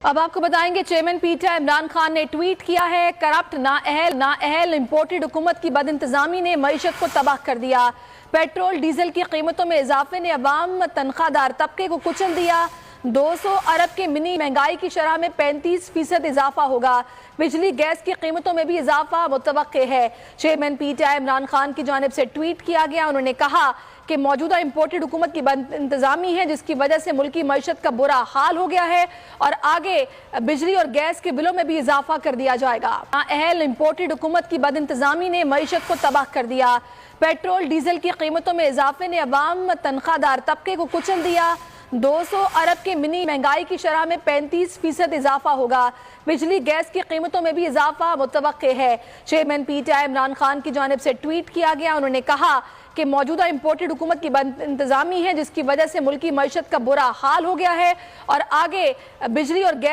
अब आपको बताएंगे चेयरमैन पीटीआई इमरान खान ने ट्वीट किया है, करप्ट नाअहल इंपोर्टेड हुकूमत की बदइंतजामी ने मईशत को तबाह कर दिया। पेट्रोल डीजल की कीमतों में इजाफे ने अवाम तनख्वाहदार तबके को कुचल दिया। 200 अरब के मिनी महंगाई की शरह में 35% इजाफा होगा। बिजली गैस की कीमतों में भी इजाफा मुतवक्के है। चेयरमैन पीटीआई इमरान खान की जानिब से ट्वीट किया गया। उन्होंने कहा कि मौजूदा इंपोर्टेड हुकूमत की इंतजामी है, जिसकी वजह से मुल्की मईशत का बुरा हाल हो गया है और आगे बिजली और गैस के बिलों में भी इजाफा कर दिया जाएगा। नाअहल इंपोर्टेड हुकूमत की बदइंतजामी ने मईशत को तबाह कर दिया। पेट्रोल डीजल की कीमतों में इजाफे ने अवाम तनख्वाहदार तबके को कुचल दिया। 200 अरब के मिनी महंगाई की शरह में 35% इजाफा होगा। बिजली गैस की कीमतों में भी इजाफा मुतवक्के है। चेयरमैन पीटीआई इमरान खान की जानिब से ट्वीट किया गया। उन्होंने कहा कि मौजूदा इंपोर्टेड हुकूमत की इंतजामी है, जिसकी वजह से मुल्की मईशत का बुरा हाल हो गया है और आगे बिजली और गैस